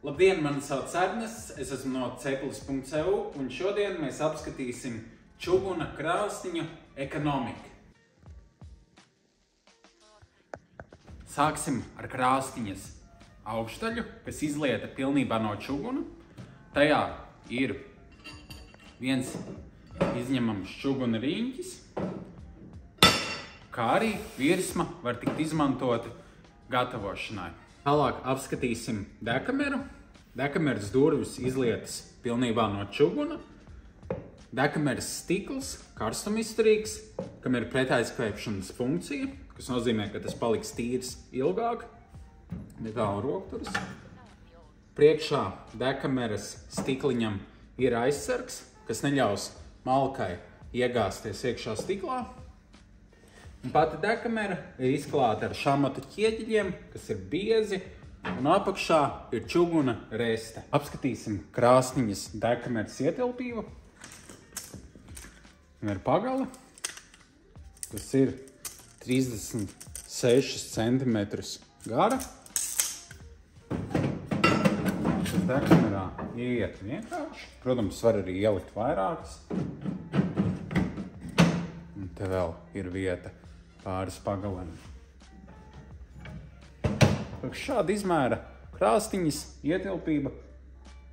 Labdien, mani sauc Ernsts, es esmu no ceplis.eu un šodien mēs apskatīsim čuguna krāsniņu ekonomiku. Sāksim ar krāsniņas augšdaļu, kas izlieta pilnībā no čuguna. Tajā ir viens izņemams čuguna riņķis, kā arī virsma var tikt izmantota gatavošanai. Tālāk apskatīsim dekameru. Dekameras durvis izlietas pilnībā no čuguna. Dekameras stikls, karstumizturīgs, kam ir pretaizkvēpšanas funkcija, kas nozīmē, ka tas paliks tīrs ilgāk. Metāla rokturis. Priekšā dekameras stikliņam ir aizsargs, kas neļaus malkai iegāzties iekšā stiklā. Un pati dekamera ir izklāta ar šamata ķieģeļiem, kas ir biezi, un apakšā ir čuguna reste. Apskatīsim krāsniņas dekameras ietilpību. Un ir pagale, kas ir 36 cm gara. Šis dekamerā ieiet vienkārši. Protams, var arī ielikt vairākas. Un te vēl ir vieta pāris pagalēm. Šāda izmēra krāsniņas ietilpība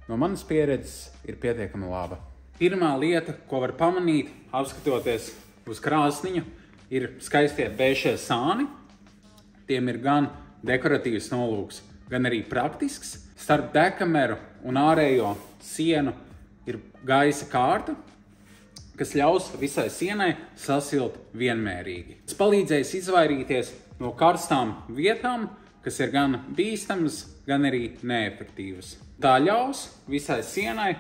no manas pieredzes ir pietiekami laba. Pirmā lieta, ko var pamanīt, apskatoties uz krāsniņu, ir skaistie beišie sāni. Tiem ir gan dekoratīvs nolūks, gan arī praktisks. Starp dekameru un ārējo sienu ir gaisa kārta, kas ļaus visai sienai sasilt vienmērīgi. Tas palīdzēs izvairīties no karstām vietām, kas ir gan bīstamas, gan arī neefektīvas. Tā ļaus visai sienai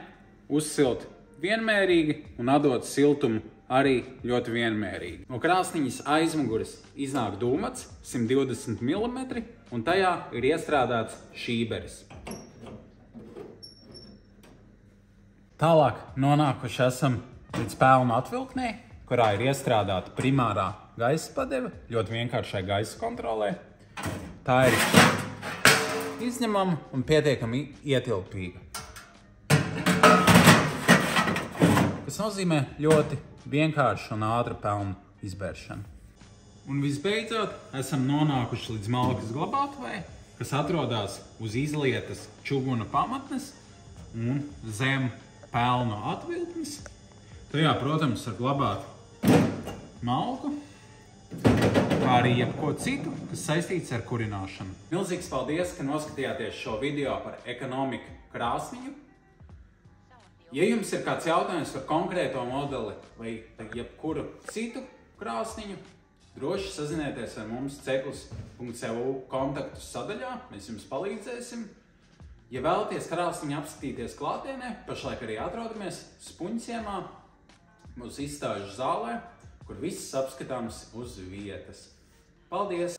uzsilt vienmērīgi un atdot siltumu arī ļoti vienmērīgi. No krāsniņas aizmugures iznāk dūmats 120 mm un tajā ir iestrādāts šīberis. Tālāk nonākuši esam līdz pelnu atvilknē, kurā ir iestrādāta primārā gaisa padeve, ļoti vienkāršai gaisa kontrolē. Tā ir izņemama un pietiekami ietilpīga. Tas nozīmē ļoti vienkāršu un ātru pelnu izbēršanu. Un visbeidzot, esam nonākuši līdz malkas glabātuvei, kas atrodas uz izlietas čuguna pamatnes un zem pelnu atvilknes. Tajā, protams, var glabāt malku, kā arī jebko citu, kas saistīts ar kurināšanu. Milzīgs paldies, ka noskatījāties šo video par ekonomiku krāsniņu. Ja jums ir kāds jautājums par konkrēto modeli vai jebkuru citu krāsniņu, droši sazinieties ar mums ceplis.eu kontaktu sadaļā, mēs jums palīdzēsim. Ja vēlaties krāsniņu apskatīties klātienē, pašlaik arī atrodamies Spunķciemā, mūsu izstāžu zālē, kur viss apskatāms uz vietas. Paldies!